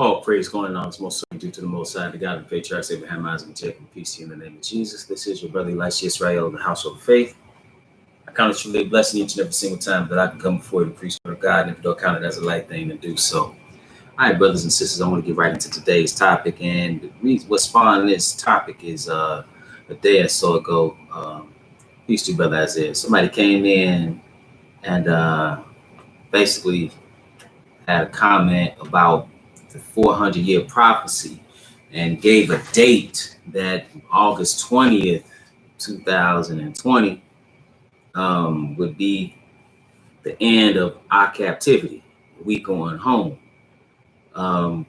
All praise going on. It's most certainly due to the Most High, the God of the patriarchs, Abraham, Isaac, and Jacob. Peace to you in the name of Jesus. This is your brother Elisha Israel of the household of faith. I count it truly a blessing each and every single time that I can come before the priesthood of God, and if you don't count it as a light thing to do so. All right, brothers and sisters, I want to get right into today's topic, and the reason what spawned this topic is a day or so ago. Peace to you, brother Isaiah. Somebody came in and basically had a comment about the 400-year prophecy and gave a date that August 20th, 2020 would be the end of our captivity. We going home. And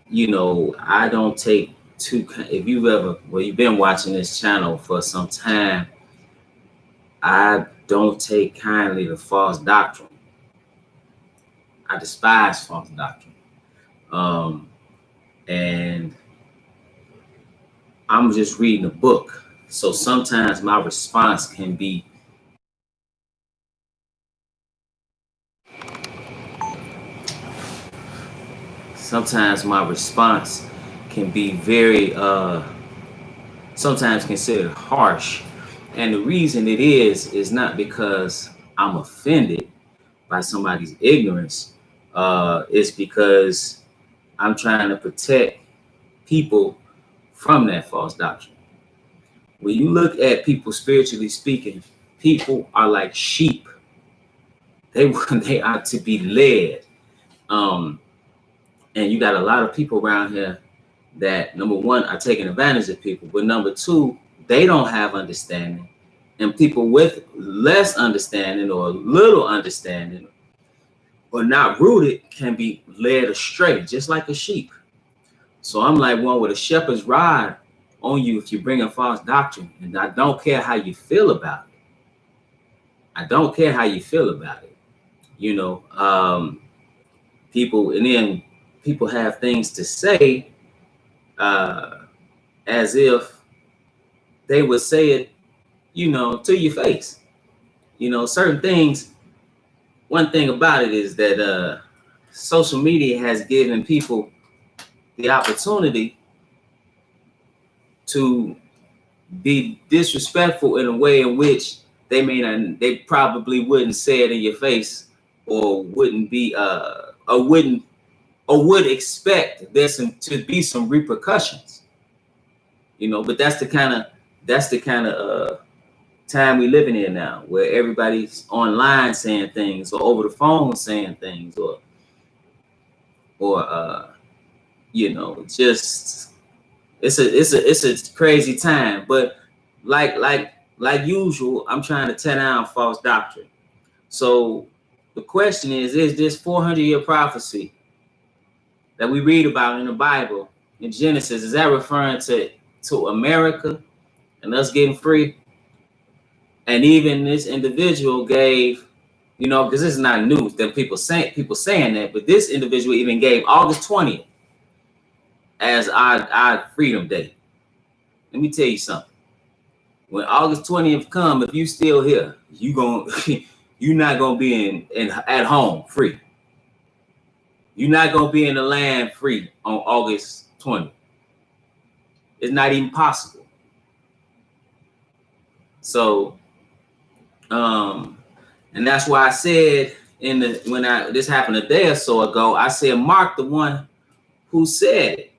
you know, I don't take too, if you've been watching this channel for some time, I don't take kindly to false doctrine. I despise false doctrine. And I'm just reading a book. So sometimes my response can be very sometimes considered harsh. And the reason it is not because I'm offended by somebody's ignorance. It's because I'm trying to protect people from that false doctrine. When you look at people spiritually speaking, people are like sheep. They are to be led. And you got a lot of people around here that, number one, are taking advantage of people, but number two, they don't have understanding. And people with less understanding or little understanding or not rooted can be led astray, just like a sheep. So I'm like one with a shepherd's rod on you if you bring a false doctrine. And I don't care how you feel about it. I don't care how you feel about it. You know, people have things to say as if they would say it, you know, to your face. You know, certain things. One thing about it is that social media has given people the opportunity to be disrespectful in a way in which they probably wouldn't say it in your face, or wouldn't be or would expect there to be some repercussions. You know, but that's the kind of time we living in now, where everybody's online saying things, or over the phone saying things, or you know, just it's a crazy time. But like usual, I'm trying to tear down false doctrine. So the question is this 400-year prophecy that we read about in the Bible in Genesis, is that referring to America and us getting free? And even this individual gave, you know, because this is not news that people saying that, but this individual even gave August 20th as our freedom day. Let me tell you something. When August 20th come, if you still here, you're not gonna be at home free. You're not gonna be in the land free on August 20th. It's not even possible. So, and that's why I said this happened a day or so ago, I said, mark the one who said it.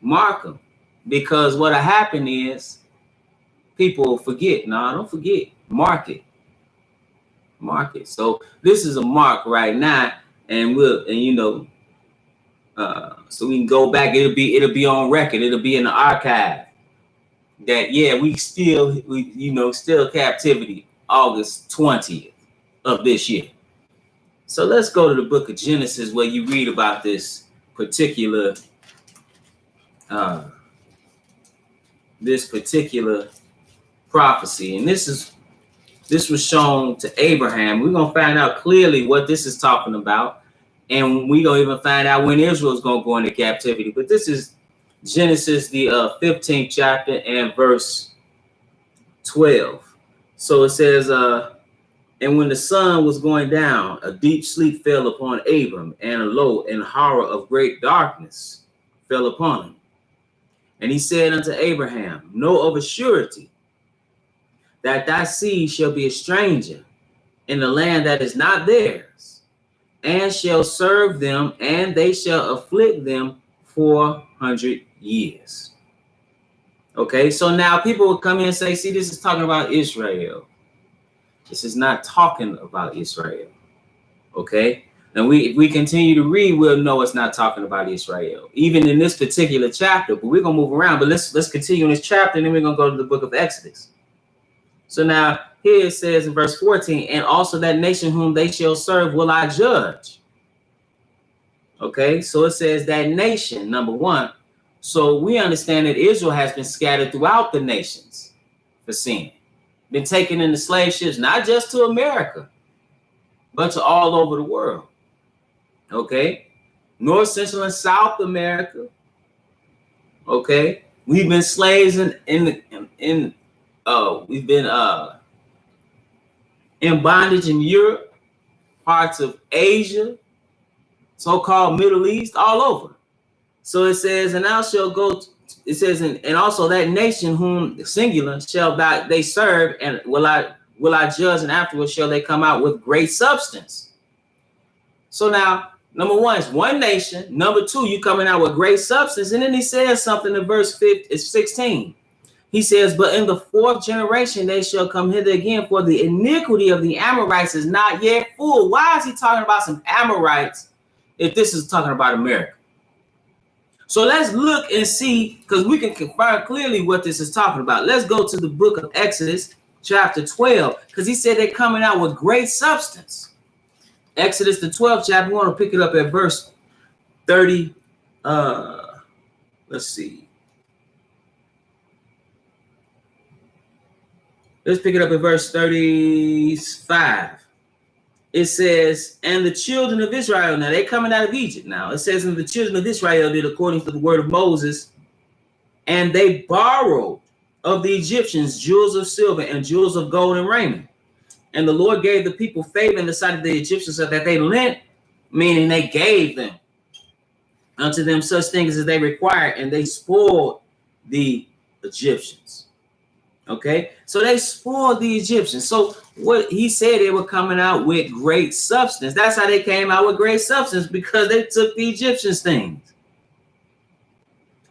Mark them. Because what'll happen is people forget. No, don't forget. Mark it. Mark it. So this is a mark right now, and so we can go back. It'll be on record. It'll be in the archive that we still captivity August 20th of this year. So let's go to the book of Genesis, where you read about this particular prophecy. And this was shown to Abraham. We're gonna find out clearly what this is talking about, and we don't even find out when Israel's gonna go into captivity. But this is Genesis, the 15th chapter and verse 12. So it says, And when the sun was going down, a deep sleep fell upon Abram, and a lo, and horror of great darkness fell upon him. And he said unto Abraham, know of a surety that thy seed shall be a stranger in the land that is not theirs, and shall serve them, and they shall afflict them 400 years. Okay, so now people will come in and say, see, this is talking about Israel. This is not talking about Israel. Okay, and if we continue to read, we'll know it's not talking about Israel, even in this particular chapter. But we're gonna move around. But let's continue in this chapter, and then we're gonna go to the book of Exodus. So now here it says in verse 14, and also that nation whom they shall serve will I judge. Okay, so it says that nation, number one. So we understand that Israel has been scattered throughout the nations for sin, been taken into slave ships, not just to America, but to all over the world. Okay, North, Central, and South America. Okay, we've been slaves we've been in bondage in Europe, parts of Asia, so-called Middle East, all over. So it says, and thou shalt go. It says, and also that nation whom singular shall they serve, and will I judge, and afterwards shall they come out with great substance. So now, number one is one nation. Number two, you coming out with great substance. And then he says something in verse 16. He says, but in the fourth generation they shall come hither again, for the iniquity of the Amorites is not yet full. Why is he talking about some Amorites if this is talking about America? So let's look and see, because we can confirm clearly what this is talking about. Let's go to the book of Exodus, chapter 12, because he said they're coming out with great substance. Exodus, the 12th chapter, we want to pick it up at verse 30. Let's see. Let's pick it up at verse 35. It says, and the children of Israel, now they're coming out of Egypt now. It says, and the children of Israel did according to the word of Moses, and they borrowed of the Egyptians jewels of silver and jewels of gold and raiment. And the Lord gave the people favor in the sight of the Egyptians, so that they lent, meaning they gave them unto them such things as they required, and they spoiled the Egyptians. Okay, so they spoiled the Egyptians. So what he said, they were coming out with great substance. That's how they came out with great substance, because they took the Egyptians' things.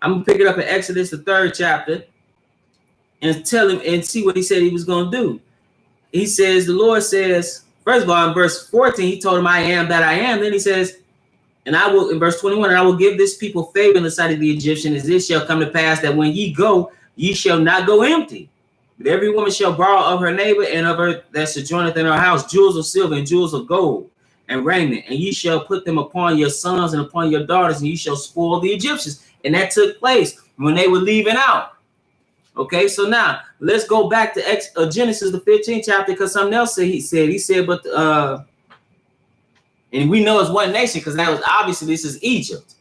I'm gonna pick it up in Exodus, the 3rd chapter, and tell him and see what he said he was gonna do. He says, the Lord says, first of all, in verse 14, he told him, I am that I am. Then he says, and I will, in verse 21, and I will give this people favor in the sight of the Egyptians, as this shall come to pass, that when ye go, ye shall not go empty. But every woman shall borrow of her neighbor and of her that sojourneth in her house jewels of silver and jewels of gold and raiment, and ye shall put them upon your sons and upon your daughters, and ye shall spoil the Egyptians. And that took place when they were leaving out. Okay, so now let's go back to Genesis, the 15th chapter, because something else he said, but and we know it's one nation, because that was obviously this is Egypt.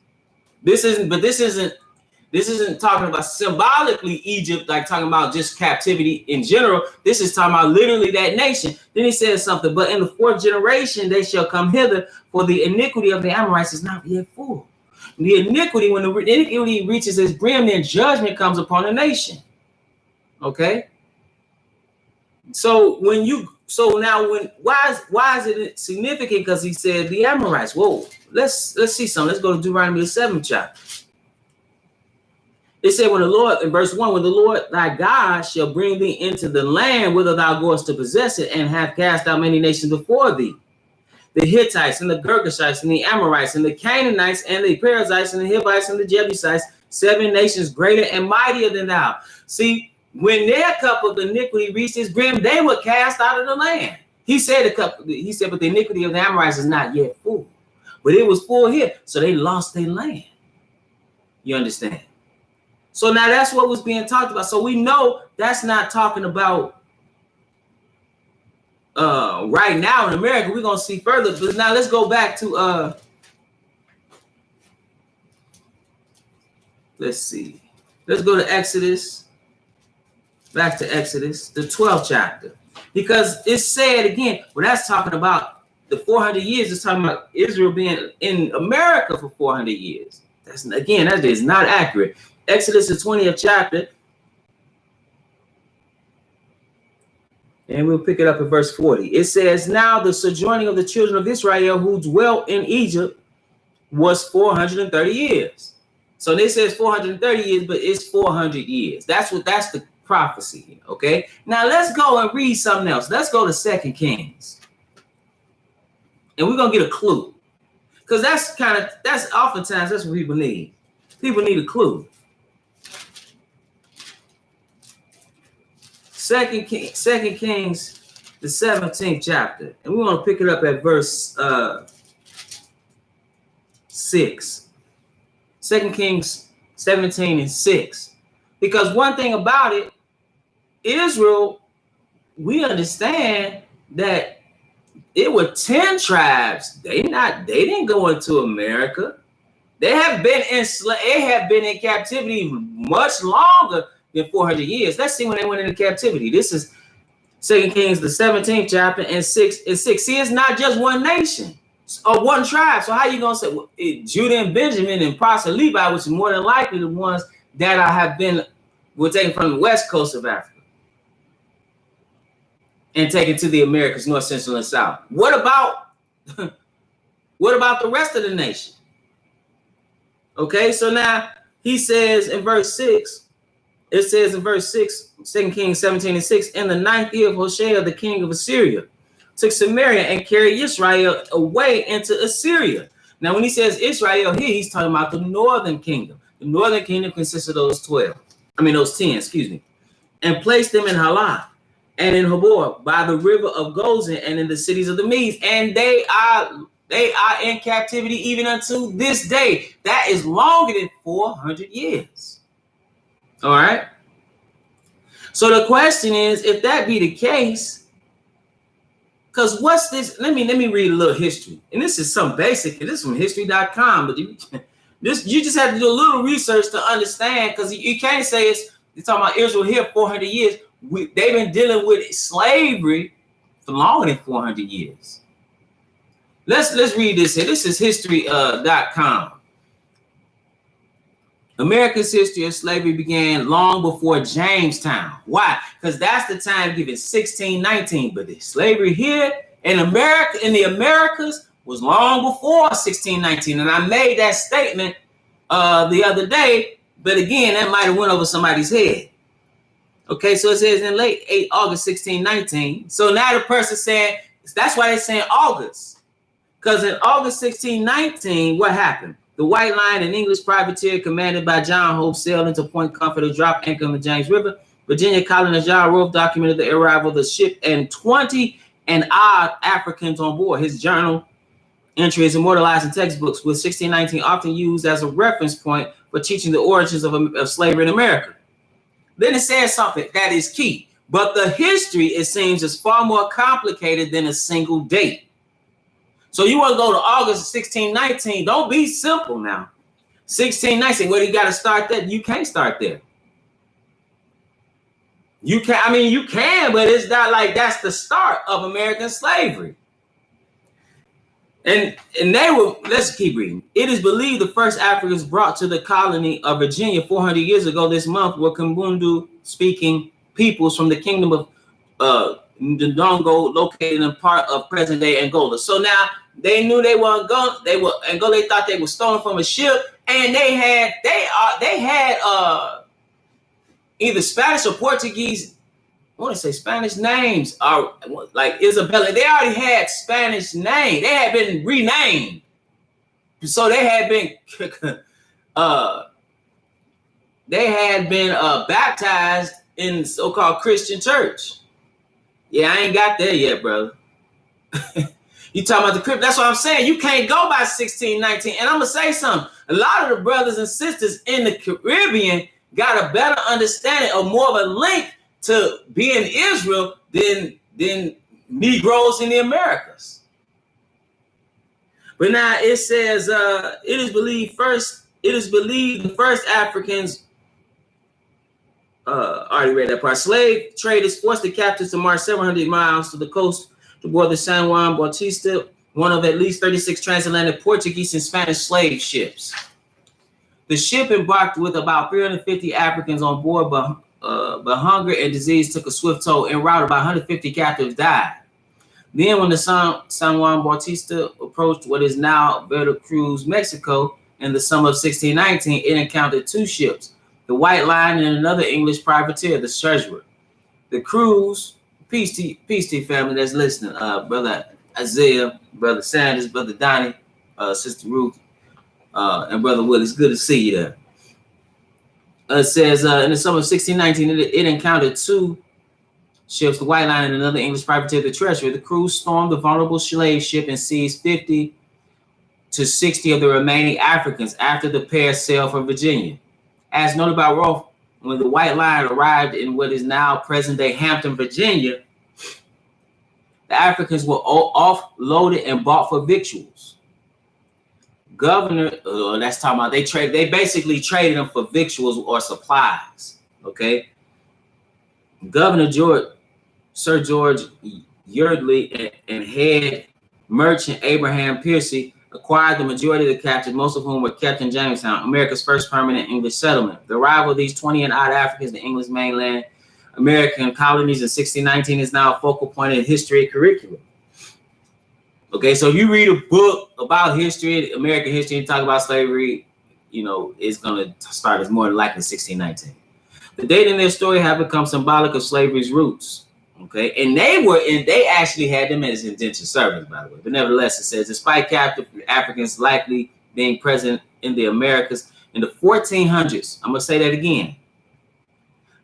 This isn't talking about symbolically Egypt, like talking about just captivity in general. This is talking about literally that nation. Then he says something, but in the 4th generation they shall come hither, for the iniquity of the Amorites is not yet full. The iniquity, when the iniquity reaches its brim, then judgment comes upon a nation. Okay. So why is it significant? Because he said the Amorites. Whoa, let's see something. Let's go to Deuteronomy, the 7th chapter. It said, when the Lord, in verse 1, when the Lord thy God shall bring thee into the land whither thou goest to possess it, and have cast out many nations before thee, the Hittites and the Girgashites and the Amorites and the Canaanites and the Perizzites and the Hivites and the Jebusites, 7 nations greater and mightier than thou. See, when their cup of iniquity reached its brim, they were cast out of the land. He said, but the iniquity of the Amorites is not yet full. But it was full here, so they lost their land. You understand? So now that's what was being talked about. So we know that's not talking about right now in America. We're going to see further. But now let's go back to, let's see. Let's go to Exodus. Back to Exodus, the 12th chapter. Because it's said again, well, that's talking about the 400 years. It's talking about Israel being in America for 400 years. That's again, that is not accurate. Exodus, the 20th chapter, and we'll pick it up at verse 40. It says, now the sojourning of the children of Israel who dwelt in Egypt was 430 years. So they says 430 years, but it's 400 years. That's the prophecy. Okay. Now let's go and read something else. Let's go to 2 Kings. And we're gonna get a clue. Because that's oftentimes that's what people need. People need a clue. 2 Kings, the 17th chapter. And we want to pick it up at verse 6. 2 Kings 17 and 6. Because one thing about it, Israel, we understand that it were 10 tribes. They didn't go into America. They have been in captivity much longer than 400 years. Let's see when they went into captivity. This is 2 Kings, the 17th chapter, and 6 and 6. See, it's not just one nation or one tribe. So how you gonna say Judah and Benjamin and possibly Levi, which is more than likely the ones that were taken from the west coast of Africa and taken to the Americas, North, Central, and South? What about the rest of the nation? Okay, so now he says in verse 6. It says in verse 6, 2 Kings 17 and 6, in the 9th year of Hoshea, the king of Assyria, took Samaria and carried Israel away into Assyria. Now, when he says Israel here, he's talking about the northern kingdom. The northern kingdom consists of those 10, and placed them in Halah and in Habor by the river of Gozan and in the cities of the Medes. And they are in captivity even unto this day. That is longer than 400 years. All right. So the question is, if that be the case, because what's this? Let me read a little history. And this is some basic, this is from history.com, but you just have to do a little research to understand, because you can't say you're talking about Israel here 400 years. They've been dealing with slavery for longer than 400 years. Let's read this here. This is history.com. America's history of slavery began long before Jamestown. Why? Because that's the time given, 1619. But the slavery here in America, in the Americas, was long before 1619. And I made that statement the other day, but again, that might have went over somebody's head. Okay, so it says in late August 1619. So now the person saying, that's why they're saying August. Because in August 1619, what happened? The White Line, an English privateer commanded by John Hope, sailed into Point Comfort to drop anchor on the James River. Virginia colonel John Rolfe documented the arrival of the ship and 20 and odd Africans on board. His journal entry is immortalized in textbooks, with 1619 often used as a reference point for teaching the origins of slavery in America. Then it says something that is key. But the history, it seems, is far more complicated than a single date. So you want to go to August 1619. Don't be simple now. 1619, where you got to start there? You can't start there. You can, but it's not like that's the start of American slavery. And they were, let's keep reading. It is believed the first Africans brought to the colony of Virginia 400 years ago this month were Kimbundu-speaking peoples from the kingdom of the Dongo, located in part of present-day Angola. So now they knew they weren't going. They thought they were stolen from a ship, and they had either Spanish or Portuguese. I want to say Spanish names are like Isabella. They already had Spanish names. They had been renamed, so they had been baptized in so-called Christian church. Yeah, I ain't got there yet, brother. You talking about the Caribbean? That's what I'm saying. You can't go by 1619. And I'm gonna say something. A lot of the brothers and sisters in the Caribbean got a better understanding or more of a link to being Israel than Negroes in the Americas. But now it says it is believed the first Africans Already read that part. Slave traders forced the captives to march 700 miles to the coast to board the San Juan Bautista, one of at least 36 transatlantic Portuguese and Spanish slave ships. The ship embarked with about 350 Africans on board, but hunger and disease took a swift toll. En route, about 150 captives died. Then, when the San Juan Bautista approached what is now Veracruz, Mexico, in the summer of 1619, it encountered two ships, the White Lion and another English privateer, the Treasurer. The crews, peace to family that's listening, Brother Isaiah, Brother Sanders, Brother Donnie, Sister Ruth, and Brother Will. It's good to see you there. It says, in the summer of 1619, it encountered two ships, the White Lion and another English privateer, the Treasurer. The crew stormed the vulnerable slave ship and seized 50 to 60 of the remaining Africans after the pair sailed for Virginia. As noted by Rolfe, when the White Lion arrived in what is now present-day Hampton, Virginia, the Africans were offloaded and bought for victuals. Governor, that's talking about they basically traded them for victuals or supplies. Okay. Governor Sir George Yeardley and head merchant Abraham Piercy acquired the majority of the captives, most of whom were kept in Jamestown, America's first permanent English settlement. The arrival of these 20 and odd Africans to English mainland American colonies in 1619 is now a focal point in history curriculum. Okay, so if you read a book about history, American history, and talk about slavery, it's going to start as more than likely 1619. The date in their story have become symbolic of slavery's roots. Okay, and they actually had them as indentured servants, by the way. But nevertheless, it says, despite captive Africans likely being present in the Americas in the 1400s, I'm going to say that again.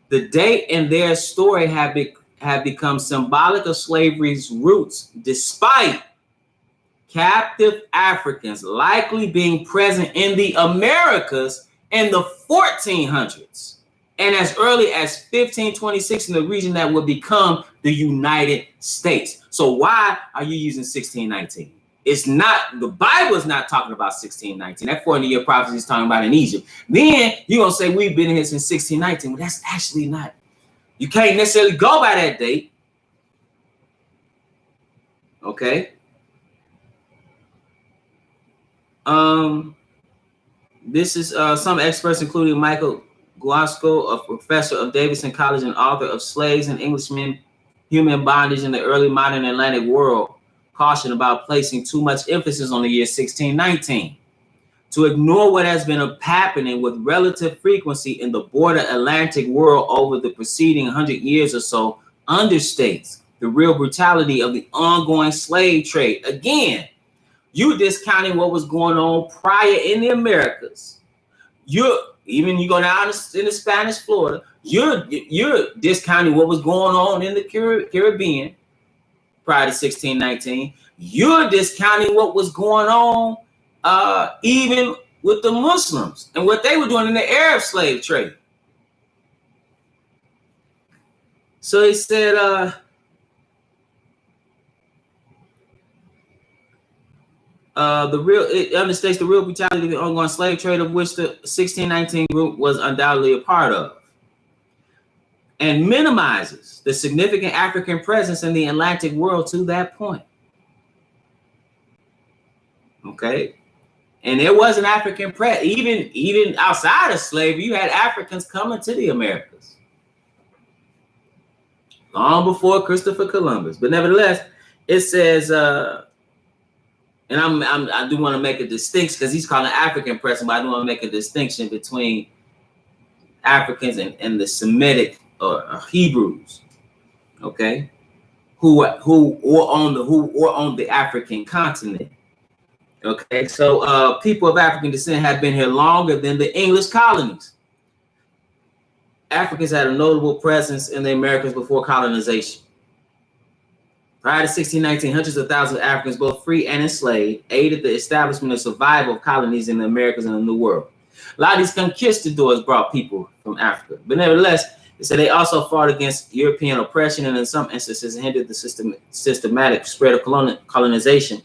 The date in their story have become symbolic of slavery's roots, despite captive Africans likely being present in the Americas in the 1400s. And as early as 1526 in the region that would become the United States. So why are you using 1619? It's not, the Bible is not talking about 1619. That 40-year prophecy is talking about in Egypt. Then you're going to say we've been here since 1619. Well, that's actually not. You can't necessarily go by that date. Okay. This is some experts, including Michael Guasco, a professor of Davidson College and author of Slaves and Englishmen, Human Bondage in the Early Modern Atlantic World, caution about placing too much emphasis on the year 1619. To ignore what has been happening with relative frequency in the border Atlantic world over the preceding 100 years or so understates the real brutality of the ongoing slave trade. Again, you discounting what was going on prior in the Americas. You go down in the Spanish Florida, you're discounting what was going on in the Caribbean prior to 1619. You're discounting what was going on even with the Muslims and what they were doing in the Arab slave trade. So he said, it understates the real brutality of the ongoing slave trade, of which the 1619 group was undoubtedly a part of, and minimizes the significant African presence in the Atlantic world to that point. Okay, and there was an African presence even outside of slavery. You had Africans coming to the Americas long before Christopher Columbus. But nevertheless, it says. And I do want to make a distinction because he's calling African presence, but I do want to make a distinction between Africans and the Semitic or Hebrews, okay, who were on the African continent. Okay, so people of African descent have been here longer than the English colonies. Africans had a notable presence in the Americas before colonization. Prior to 1619, hundreds of thousands of Africans, both free and enslaved, aided the establishment and survival of colonies in the Americas and the New World. A lot of these conquistadors brought people from Africa. But nevertheless, they said they also fought against European oppression and in some instances hindered the systematic spread of colonization.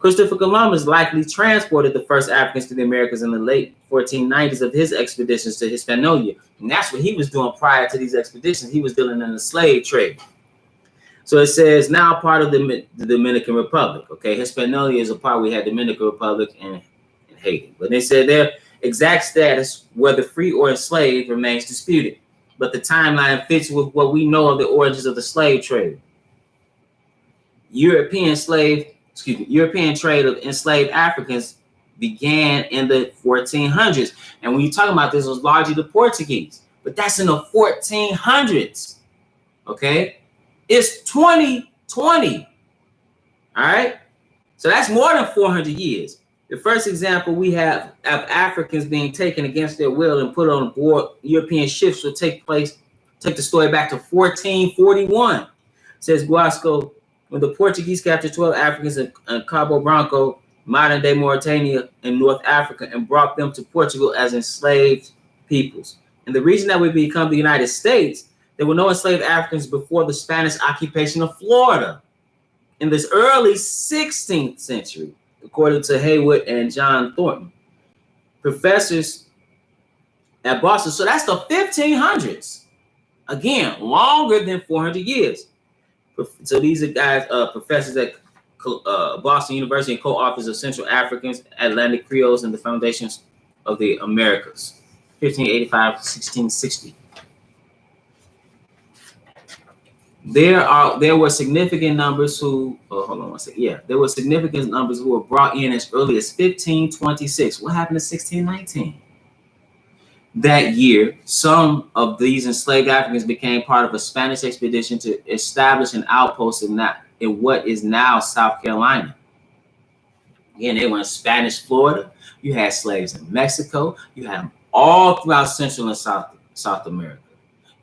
Christopher Columbus likely transported the first Africans to the Americas in the late 1490s of his expeditions to Hispaniola. And that's what he was doing prior to these expeditions. He was dealing in the slave trade. So it says now part of the Dominican Republic. Okay, Hispaniola is a part we had Dominican Republic and Haiti. But they said their exact status, whether free or enslaved, remains disputed. But the timeline fits with what we know of the origins of the slave trade. European trade of enslaved Africans began in the 1400s. And when you talk about this, it was largely the Portuguese. But that's in the 1400s. Okay? It's 2020. All right? So that's more than 400 years. The first example we have of Africans being taken against their will and put on board European ships will take the story back to 1441. Says Guasco, when the Portuguese captured 12 Africans in Cabo Branco, modern-day Mauritania in North Africa, and brought them to Portugal as enslaved peoples. And the reason that we become the United States, there were no enslaved Africans before the Spanish occupation of Florida in this early 16th century, according to Haywood and John Thornton, professors at Boston. So that's the 1500s. Again, longer than 400 years. So these are guys, professors at Boston University and co-authors of Central Africans, Atlantic Creoles, and the Foundations of the Americas, 1585 to 1660. There were significant numbers who, there were significant numbers who were brought in as early as 1526. What happened in 1619? That year, some of these enslaved Africans became part of a Spanish expedition to establish an outpost in what is now South Carolina. Again, they were in Spanish Florida. You had slaves in Mexico. You had them all throughout Central and South America.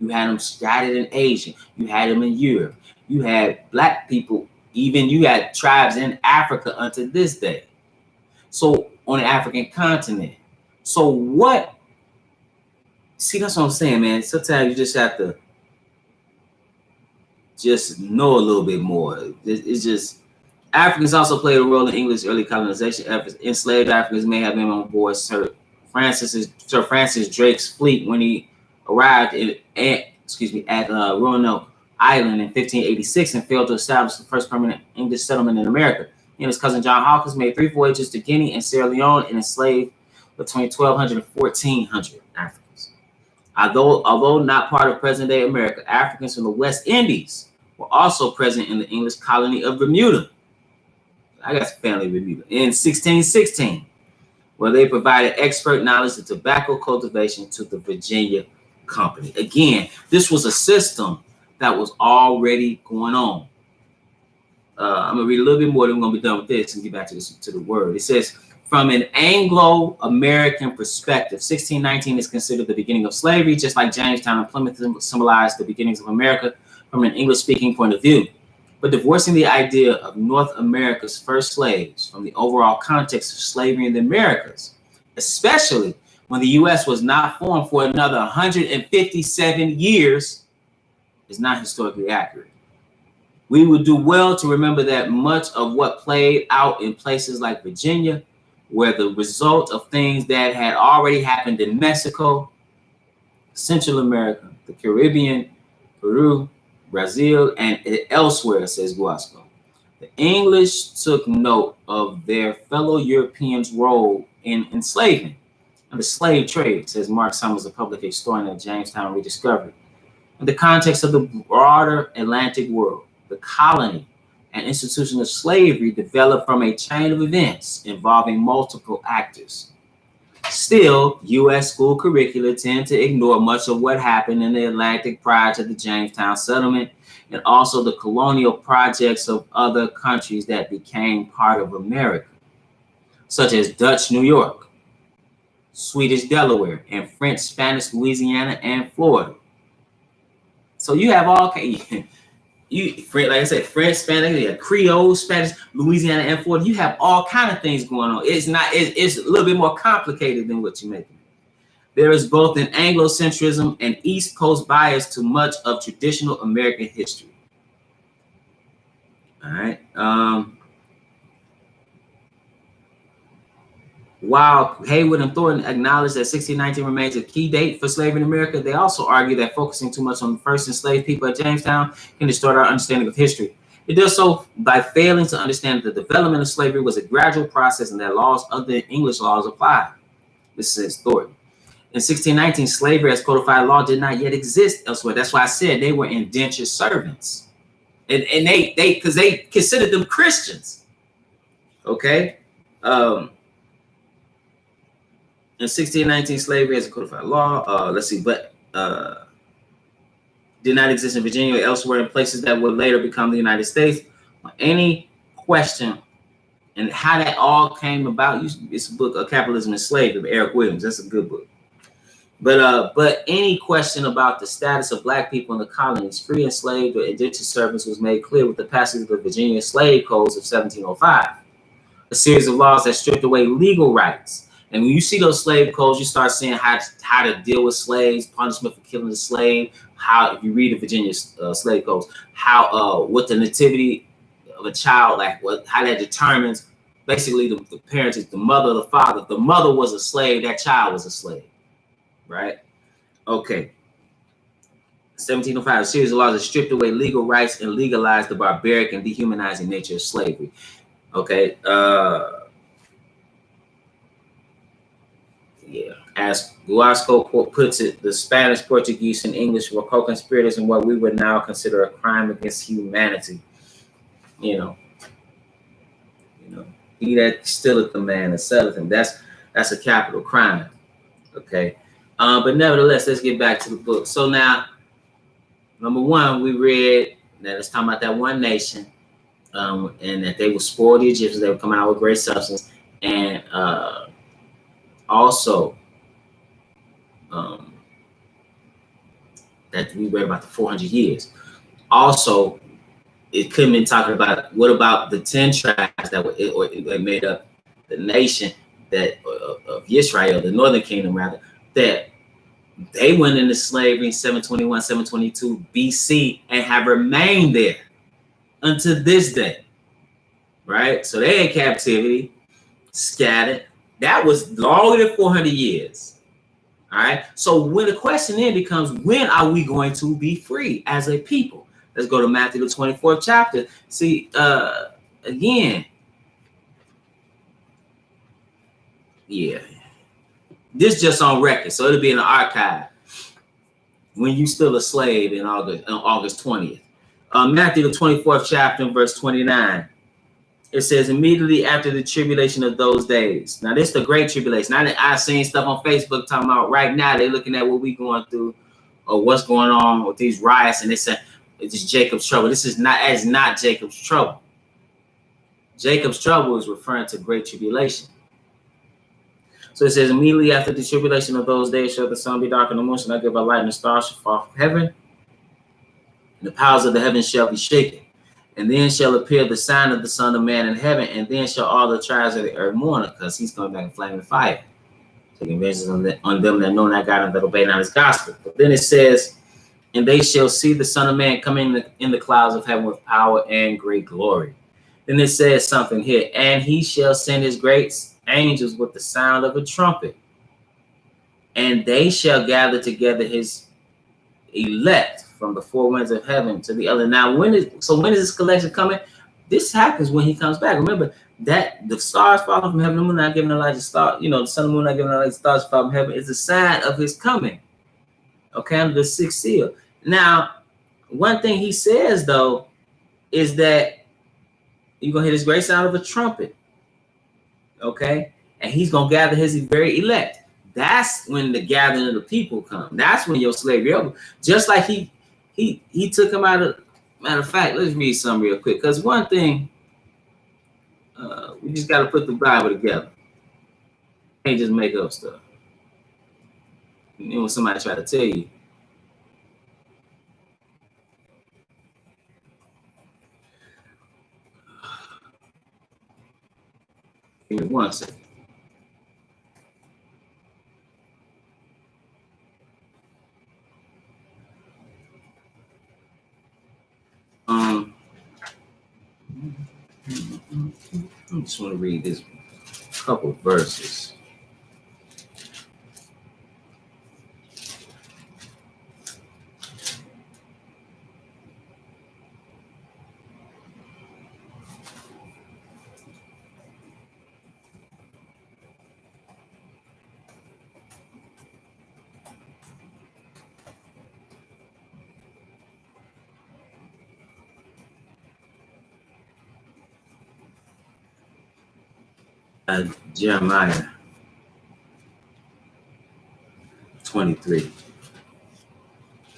You had them scattered in Asia. You had them in Europe. You had black people. Even you had tribes in Africa unto this day. So on the African continent. So what? See, that's what I'm saying, man. Sometimes you just have to just know a little bit more. It's just Africans also played a role in English early colonization efforts. Enslaved Africans may have been on board Sir Francis Drake's fleet when he arrived at Roanoke Island in 1586 and failed to establish the first permanent English settlement in America. He and his cousin John Hawkins made 3 voyages to Guinea and Sierra Leone and enslaved between 1,200 and 1,400 Africans. Although not part of present-day America, Africans from the West Indies were also present in the English colony of Bermuda. I got family in Bermuda. In 1616, where they provided expert knowledge of tobacco cultivation to the Virginia Company. Again, this was a system that was already going on. I'm going to read a little bit more, then we're going to be done with this and get back to the word. It says, from an Anglo-American perspective, 1619 is considered the beginning of slavery, just like Jamestown and Plymouth symbolized the beginnings of America from an English-speaking point of view. But divorcing the idea of North America's first slaves from the overall context of slavery in the Americas, especially when the U.S. was not formed for another 157 years, is not historically accurate. We would do well to remember that much of what played out in places like Virginia were the result of things that had already happened in Mexico, Central America, the Caribbean, Peru, Brazil, and elsewhere, says Guasco. The English took note of their fellow Europeans' role in enslavement and the slave trade, says Mark Summers, a public historian at Jamestown Rediscovery. In the context of the broader Atlantic world, the colony and institution of slavery developed from a chain of events involving multiple actors. Still, U.S. school curricula tend to ignore much of what happened in the Atlantic prior to the Jamestown settlement and also the colonial projects of other countries that became part of America, such as Dutch New York, Swedish Delaware, and French Spanish Louisiana and Florida. So you have all kinds. Like I said, French, Spanish, Creole, Spanish, Louisiana, and Florida. You have all kind of things going on. It's a little bit more complicated than what you make it. There is both an Anglocentrism and East Coast bias to much of traditional American history. All right. while Haywood and Thornton acknowledge that 1619 remains a key date for slavery in America, they also argue that focusing too much on the first enslaved people at Jamestown can distort our understanding of history. It does so by failing to understand that the development of slavery was a gradual process and that laws other than English laws applied. This says Thornton. In 1619, slavery as codified law did not yet exist elsewhere. That's why I said they were indentured servants. And they considered them Christians. Okay? In 1619, slavery as a codified law, did not exist in Virginia or elsewhere in places that would later become the United States. Any question and how that all came about, it's a book, Capitalism and Slavery, by Eric Williams. That's a good book. But any question about the status of black people in the colonies, free enslaved or indentured servants, was made clear with the passage of the Virginia Slave Codes of 1705, a series of laws that stripped away legal rights. And when you see those slave codes, you start seeing how to deal with slaves, punishment for killing the slave. How, if you read the Virginia slave codes, how what the nativity of a child, like how that determines basically the parents, the mother, the father. If the mother was a slave, that child was a slave, right? Okay. 1705, a series of laws that stripped away legal rights and legalized the barbaric and dehumanizing nature of slavery. Okay. Yeah, as Guasco puts it, the Spanish, Portuguese, and English were co-conspirators in what we would now consider a crime against humanity. You know, he that stealeth the man and selleth him. That's a capital crime. Okay, but nevertheless, let's get back to the book. So now, number one, we read that it's talking about that one nation, and that they would spoil the Egyptians. They were coming out with great substance, and also that we read about the 400 years. Also, it couldn't be talking about what about the 10 tribes that made up the nation that of Israel, the northern kingdom rather, that they went into slavery in 721, 722 BC and have remained there until this day, right? So they in captivity, scattered. That was longer than 400 years. All right. So when the question then becomes, when are we going to be free as a people? Let's go to Matthew, the 24th chapter. See, again, yeah, this just on record. So it'll be in the archive when you still a slave on August 20th. Matthew, the 24th chapter, verse 29. It says, immediately after the tribulation of those days. Now, this is the great tribulation. I've seen stuff on Facebook talking about right now they're looking at what we're going through or what's going on with these riots, and they say it's just Jacob's trouble. This is not Jacob's trouble. Jacob's trouble is referring to great tribulation. So it says, immediately after the tribulation of those days shall the sun be dark and the moon shall not give a light, and the stars shall fall from heaven, and the powers of the heavens shall be shaken. And then shall appear the sign of the Son of Man in heaven, and then shall all the tribes of the earth mourn, because he's coming back in flaming fire, taking vengeance on them that know not God and that obey not his gospel. But then it says, and they shall see the Son of Man coming in the clouds of heaven with power and great glory. Then it says something here, and he shall send his great angels with the sound of a trumpet, and they shall gather together his elect from the four winds of heaven to the other. Now, when is this collection coming? This happens when he comes back. Remember that the stars falling from heaven, the moon not giving Elijah star, the sun and moon not giving Elijah stars fall from heaven is a sign of his coming. Okay, under the sixth seal. Now, one thing he says though is that you're gonna hear this great sound of a trumpet. Okay, and he's gonna gather his very elect. That's when the gathering of the people come. That's when your slavery over. Just like he took him out of. Matter of fact, let's read some real quick. Because one thing, we just got to put the Bible together. Can't just make up stuff. When somebody try to tell you. Give me 1 second. I just want to read this couple verses. Jeremiah 23.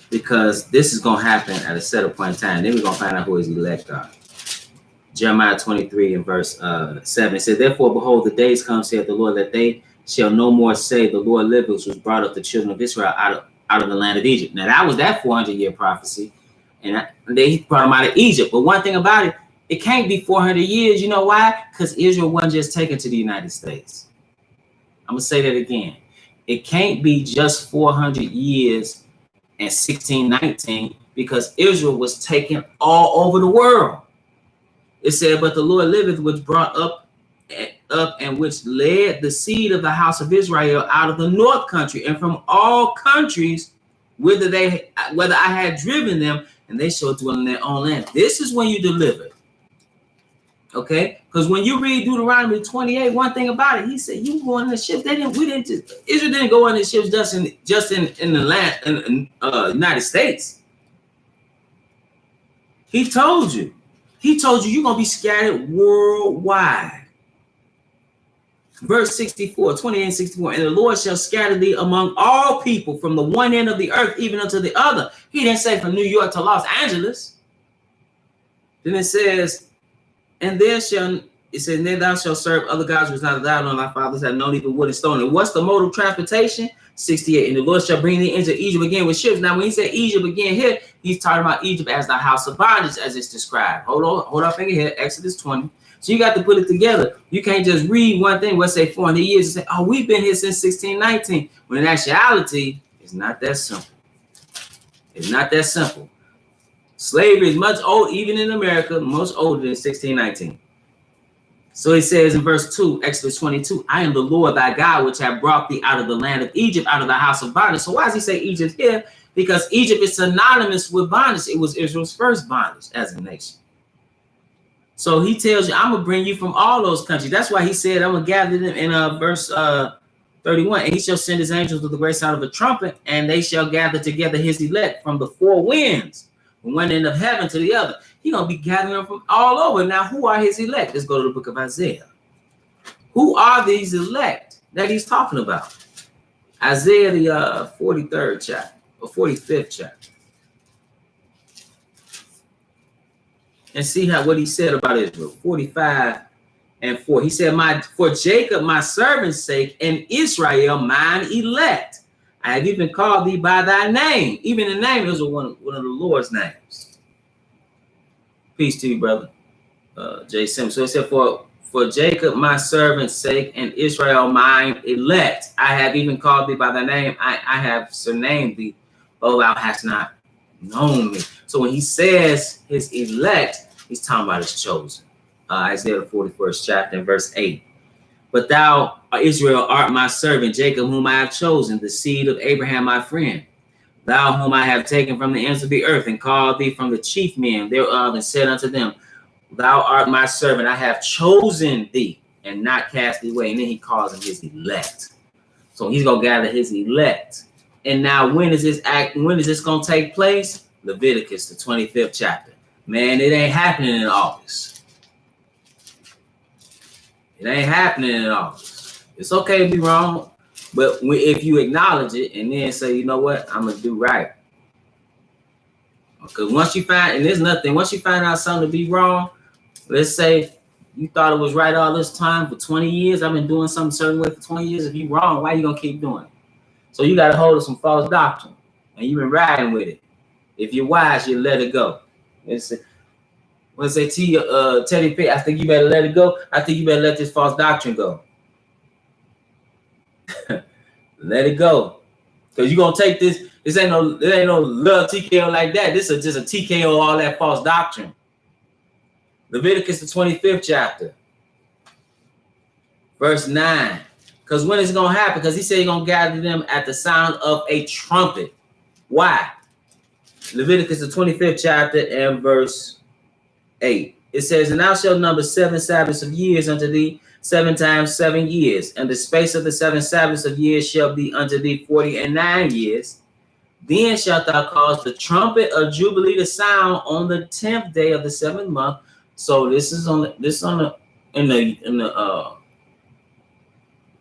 Because this is going to happen at a set point in time. Then we're going to find out who his elect are. Jeremiah 23 and verse 7. It says, therefore, behold, the days come, saith the Lord, that they shall no more say, the Lord liveth, which was brought up the children of Israel out of the land of Egypt. Now, that was that 400-year prophecy. And they brought them out of Egypt. But one thing about it, it can't be 400 years. You know why? Because Israel wasn't just taken to the United States. I'm going to say that again. It can't be just 400 years and 1619 because Israel was taken all over the world. It said, but the Lord liveth, which brought up and which led the seed of the house of Israel out of the north country and from all countries, whether I had driven them, and they shall dwell in their own land. This is when you deliver. Okay? Because when you read Deuteronomy 28, one thing about it, he said, you go in the ship. Israel didn't go in the ships just in the land, in United States. He told you you're going to be scattered worldwide. Verse 64, 28 and 64, and the Lord shall scatter thee among all people from the one end of the earth even unto the other. He didn't say from New York to Los Angeles. Then it says, and then thou shalt serve other gods which not thou nor thy fathers have known, even wood and stone. And what's the mode of transportation? 68. And the Lord shall bring thee into Egypt again with ships. Now, when he said Egypt again here, he's talking about Egypt as the house of bondage, as it's described. Hold up finger here, Exodus 20. So you got to put it together. You can't just read one thing, let's say 400 years, and say, oh, we've been here since 1619. When in actuality, it's not that simple. It's not that simple. Slavery is much old, even in America, much older than 1619. So he says in verse 2, Exodus 22, I am the Lord thy God, which have brought thee out of the land of Egypt, out of the house of bondage. So why does he say Egypt here? Because Egypt is synonymous with bondage. It was Israel's first bondage as a nation. So he tells you, I'm going to bring you from all those countries. That's why he said, I'm going to gather them in verse 31. And he shall send his angels with the great sound of a trumpet, and they shall gather together his elect from the four winds, from one end of heaven to the other. He's going to be gathering them from all over. Now, who are his elect? Let's go to the book of Isaiah. Who are these elect that he's talking about? Isaiah, the 43rd chapter, or 45th chapter. And see what he said about Israel. 45 and 4. He said, for Jacob, my servant's sake, and Israel, mine elect. I have even called thee by thy name. Even the name is one of the Lord's names. Peace to you, brother. J. Sims. So he said, for Jacob, my servant's sake, and Israel, mine elect. I have even called thee by thy name. I have surnamed thee, though thou hast not known me. So when he says his elect, he's talking about his chosen. Isaiah 41st chapter and verse 8. But thou, Israel, art my servant, Jacob, whom I have chosen, the seed of Abraham, my friend. Thou whom I have taken from the ends of the earth and called thee from the chief men thereof, and said unto them, thou art my servant, I have chosen thee and not cast thee away. And then he calls him his elect. So he's going to gather his elect. And now when is this going to take place? Leviticus, the 25th chapter. Man, it ain't happening in August. It ain't happening in August. It's okay to be wrong, but if you acknowledge it and then say, you know what, I'm going to do right. Because once you find out something to be wrong, let's say you thought it was right all this time for 20 years. I've been doing something a certain way for 20 years. If you're wrong, why are you going to keep doing it? So you got a hold of some false doctrine, and you've been riding with it. If you're wise, you let it go. Let's say Teddy P, I think you better let it go. I think you better let this false doctrine go. Let it go. Because you're going to take this. There ain't no love TKO like that. This is just a TKO, all that false doctrine. Leviticus, the 25th chapter. Verse 9. Because when is it going to happen? Because he said he's going to gather them at the sound of a trumpet. Why? Leviticus, the 25th chapter and verse 8. It says, and thou shalt number 7 Sabbaths of years unto thee, 7 times 7 years. And the space of the 7 Sabbaths of years shall be unto thee 49 years. Then shalt thou cause the trumpet of Jubilee to sound on the 10th day of the 7th month. So this is in the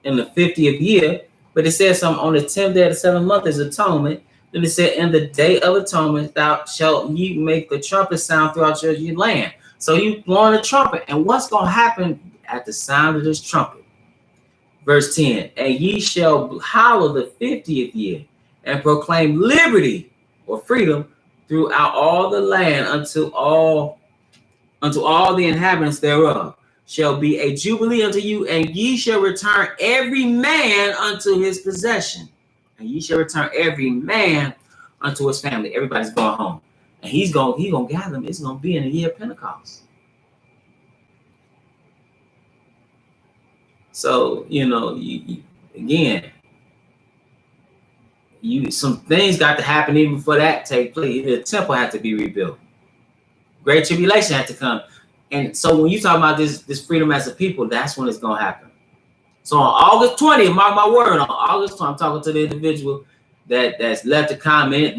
in the 50th year. But it says something on the 10th day of the 7th month is atonement. Then it said, in the day of atonement, thou shalt ye make the trumpet sound throughout your land. So you blowing a trumpet. And what's going to happen at the sound of this trumpet? Verse 10, and ye shall hallow the 50th year and proclaim liberty or freedom throughout all the land unto all the inhabitants thereof. Shall be a jubilee unto you, and ye shall return every man unto his possession. And ye shall return every man unto his family. Everybody's going home. And he's gonna gather them. It's gonna be in the year of Pentecost. So, again, some things got to happen even for that to take place. The temple had to be rebuilt. Great tribulation had to come. And so when you talk about this freedom as a people, that's when it's going to happen. So on August 20th, mark my word, on August 20th, I'm talking to the individual that's left a comment,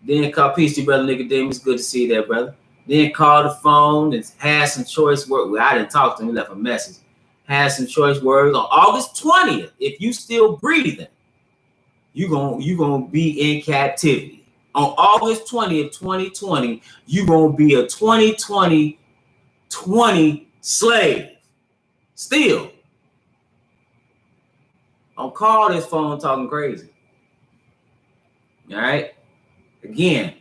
then call peace to Brother Nicodemus. Good to see you there, brother. Then call the phone and had some choice words. Well, I didn't talk to him, he left a message. Had some choice words. On August 20th, if you still breathing, you're gonna be in captivity. On August 20th, 2020, you're gonna be a 2020 slave. Still. Don't call this phone talking crazy. All right. Again,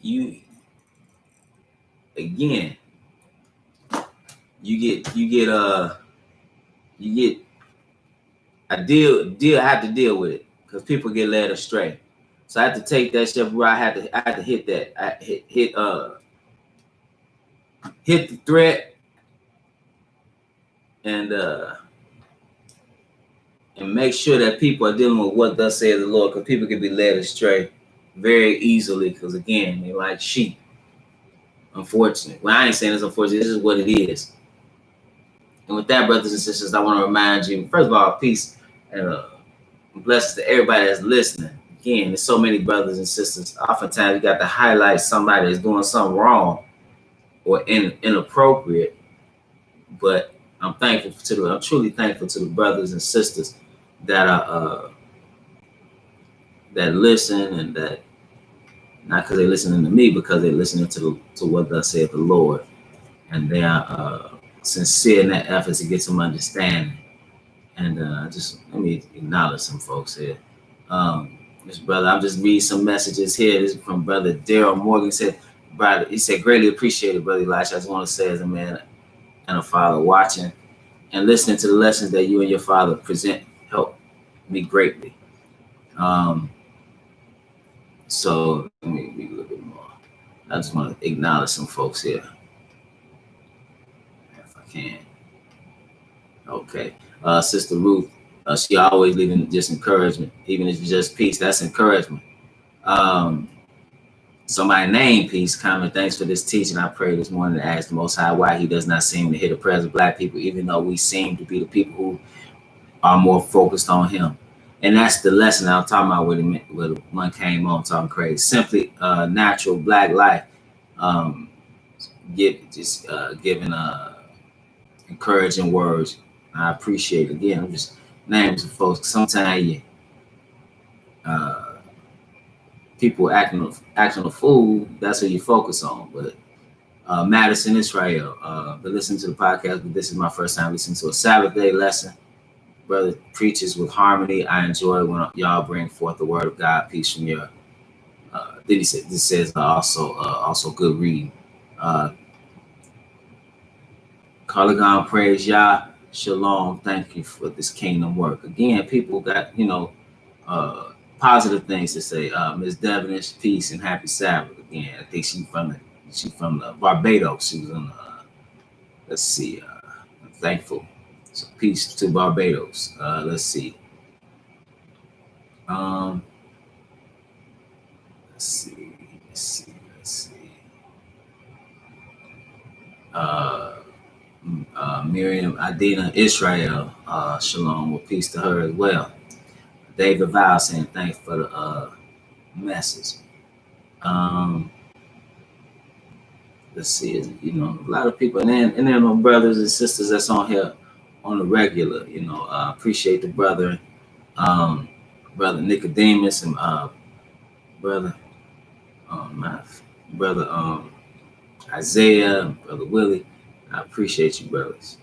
you get a deal. I have to deal with it because people get led astray. So I have to take that step where I had to hit that. I hit the threat and make sure that people are dealing with what thus says the Lord, because people can be led astray very easily, because again, they like sheep. Unfortunately. Well, I ain't saying it's unfortunate, this is what it is. And with that, brothers and sisters, I want to remind you, first of all, peace and blessings to everybody that's listening. Again, there's so many brothers and sisters. Oftentimes, you got to highlight somebody that's doing something wrong or inappropriate. But I'm truly thankful to the brothers and sisters that are that listen, and that not because they're listening to me, because they're listening to what thus saith the Lord, and they are sincere in that effort to get some understanding. And just let me acknowledge some folks here. This brother, I'm just reading some messages here. This is from Brother Daryl Morgan. He said, greatly appreciated, Brother Elisha. I just want to say, as a man and a father, watching and listening to the lessons that you and your father present help me greatly. So let me read a little bit more. I just want to acknowledge some folks here, if I can. Okay. Sister Ruth, she always leaving just encouragement, even if it's just peace. That's encouragement. Somebody named Peace comment, thanks for this teaching. I prayed this morning to ask the Most High why he does not seem to hear the prayers of Black people, even though we seem to be the people who are more focused on him. And that's the lesson I was talking about when one came on talking crazy. Simply natural Black life, giving encouraging words. I appreciate it. Again, I'm just naming some folks. Sometimes people acting a fool, that's what you focus on. But Madison, Israel, been listening to the podcast, but this is my first time listening to a Sabbath day lesson. Brother preaches with harmony. I enjoy when y'all bring forth the word of God. Peace from your. Then he said, this says also good reading. Carlagon praise Yah. Shalom. Thank you for this kingdom work. Again, people got, positive things to say. Ms. Devonish, peace and happy Sabbath. Again, I think she's from Barbados. She was on let's see. I'm thankful. So peace to Barbados. Let's see. Let's see. Miriam Adina Israel, shalom, with peace to her as well. David Val saying thanks for the message. Let's see, a lot of people, and then my brothers and sisters that's on here on the regular. You know, appreciate the brother, brother Nicodemus, and brother, my brother Isaiah, brother Willie. I appreciate you, brothers.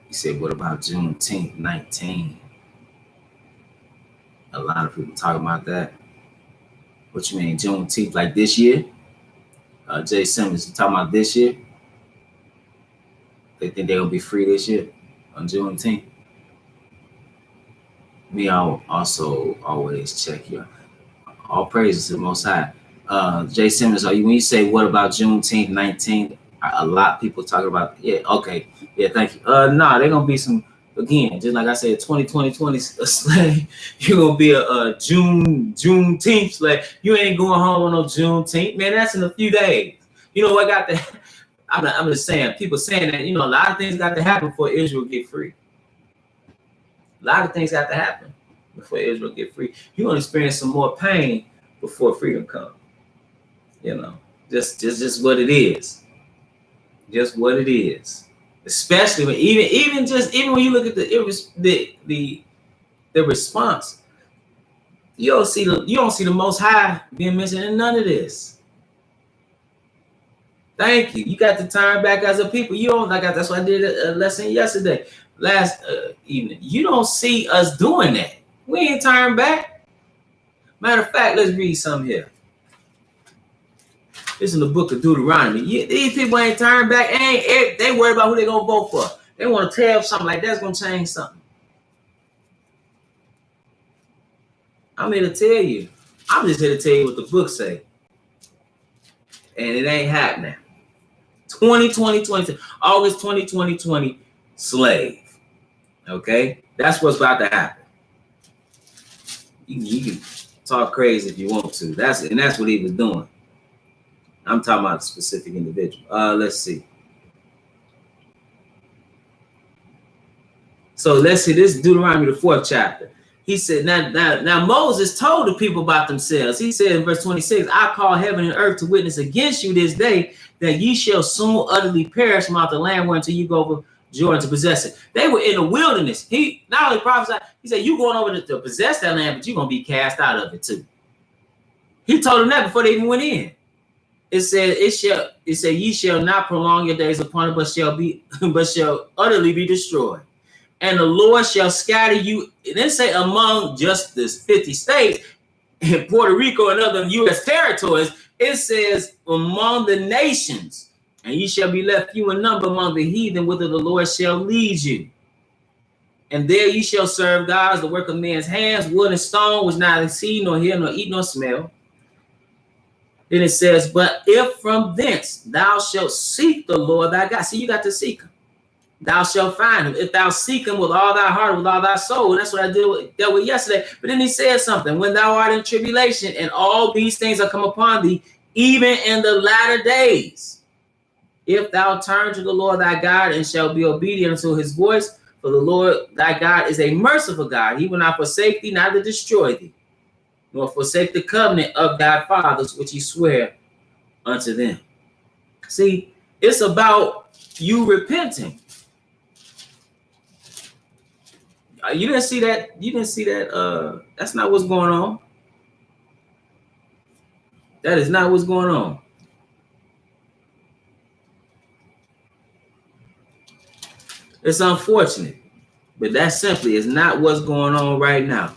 You said, what about Juneteenth 19? A lot of people talk about that. What you mean, Juneteenth, like this year? Jay Simmons, you talking about this year? They think they're gonna be free this year on Juneteenth? Me, I'll also always check you. All praises to the Most High. Jay Simmons, when you say what about Juneteenth 19? A lot of people talking about, yeah, okay, yeah, thank you. Nah, they're gonna be some, again, just like I said, 2020 slave. You're gonna be a Juneteenth slave. You ain't going home on no Juneteenth, man. That's in a few days. You know what got to? I'm just saying, people saying that, you know, a lot of things got to happen before Israel get free. A lot of things have to happen before Israel get free. You're gonna experience some more pain before freedom comes. You know, just what it is. Just what it is. Especially when even when you look at the response, you don't see the Most High being mentioned in none of this. Thank you. You got to turn back as a people. You don't like that's what I did a lesson yesterday, last evening. You don't see us doing that. We ain't turned back. Matter of fact, let's read something here. This is in the book of Deuteronomy. These people ain't turned back. They worried about who they gonna vote for. They want to tell something like that's gonna change something. I'm here to tell you. I'm just here to tell you what the book say. And it ain't happening. 2020, August 2020, slave. Okay? That's what's about to happen. You can talk crazy if you want to. That's what he was doing. I'm talking about a specific individual. Let's see. So let's see. This is Deuteronomy, the 4th chapter. He said, now Moses told the people about themselves. He said in verse 26, I call heaven and earth to witness against you this day that ye shall soon utterly perish from out the land whereunto you go over Jordan to possess it. They were in the wilderness. He not only prophesied, he said, you going over to possess that land, but you're going to be cast out of it too. He told them that before they even went in. It said, ye shall not prolong your days upon it, but shall utterly be destroyed. And the Lord shall scatter you, it didn't say among just this 50 states, in Puerto Rico and other U.S. territories. It says among the nations, and ye shall be left few in number among the heathen, whither the Lord shall lead you. And there ye shall serve gods, the work of men's hands, wood and stone, which neither see nor hear nor eat nor smell. Then it says, but if from thence thou shalt seek the Lord thy God. See, you got to seek him. Thou shalt find him. If thou seek him with all thy heart, with all thy soul. And that's what I dealt with yesterday. But then he said something. When thou art in tribulation, and all these things are come upon thee, even in the latter days, if thou turn to the Lord thy God, and shall be obedient unto his voice, for the Lord thy God is a merciful God. He will not forsake thee, neither destroy thee, nor forsake the covenant of thy fathers, which he sware unto them. See, it's about you repenting. You didn't see that. You didn't see that. That's not what's going on. That is not what's going on. It's unfortunate, but that simply is not what's going on right now.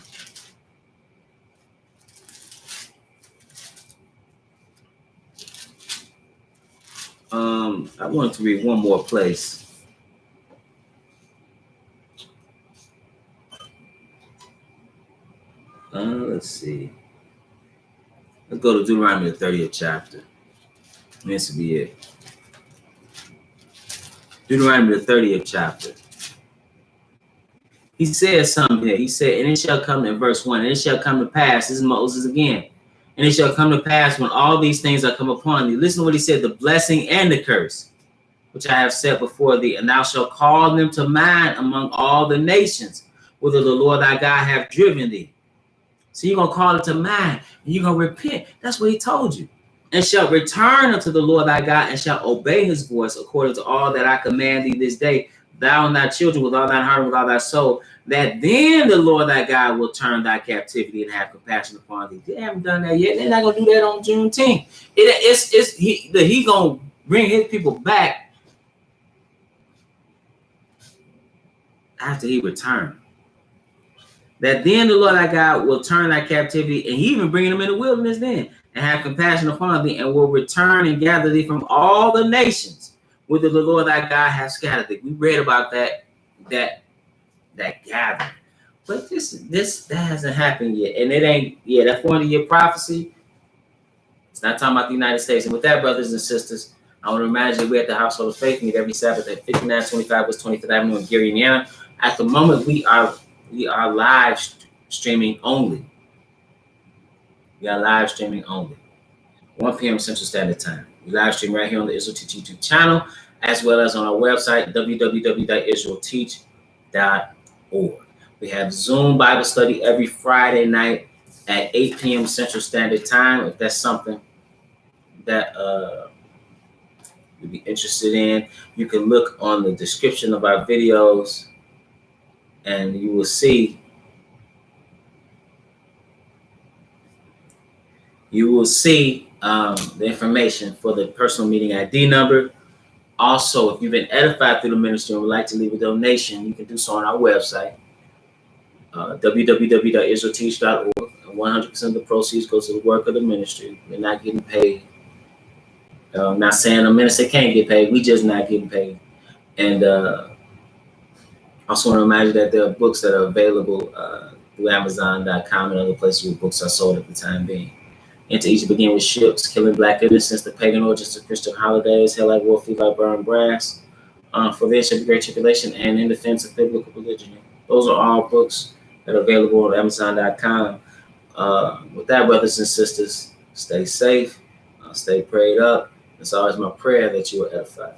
I wanted to read one more place. Let's see. Let's go to Deuteronomy, the 30th chapter. This will be it. Deuteronomy, the 30th chapter. He says something here. He said, and it shall come in verse 1, and it shall come to pass. This is Moses again. And it shall come to pass when all these things are come upon thee. Listen to what he said, the blessing and the curse, which I have set before thee, and thou shalt call them to mind among all the nations, whither the Lord thy God hath driven thee. So you're going to call it to mind, and you're going to repent. That's what he told you. and shall return unto the Lord thy God, and shall obey his voice according to all that I command thee this day, thou and thy children with all thine heart and with all thy soul, that then the Lord thy God will turn thy captivity and have compassion upon thee. They haven't done that yet. They're not gonna do that on Juneteenth. He gonna bring his people back after he returned. That then the Lord thy God will turn thy captivity, and he even bringing them in the wilderness then, and have compassion upon thee, and will return and gather thee from all the nations whither the Lord thy God hath scattered thee. We read about that gathering. But that hasn't happened yet. And it ain't, that 400-year prophecy, it's not talking about the United States. And with that, brothers and sisters, I want to remind you that we're at the Household of Faith, meet every Sabbath at 5925 West 25th Avenue in Gary, Indiana. At the moment, we are live streaming only. We are live streaming only. 1 p.m. Central Standard Time. We live stream right here on the Israel Teach YouTube channel, as well as on our website, www.israelteach.org. We have Zoom Bible study every Friday night at 8 p.m. Central Standard Time. If that's something that you'd be interested in, you can look on the description of our videos, and you will see the information for the personal meeting ID number. Also, if you've been edified through the ministry and would like to leave a donation, you can do so on our website, www.israelteach.org. And 100% of the proceeds goes to the work of the ministry. We're not getting paid. I'm not saying a minister can't get paid. We just not getting paid. And also want to remind you that there are books that are available through Amazon.com and other places where books are sold at the time being. And to each begin with ships, killing black innocents, the pagan origins of Christian holidays, hell like war, feet like burn brass, for there shall be great tribulation, and in defense of biblical polygyny. Those are all books that are available on Amazon.com. With that, brothers and sisters, stay safe, stay prayed up. It's always my prayer that you are edified.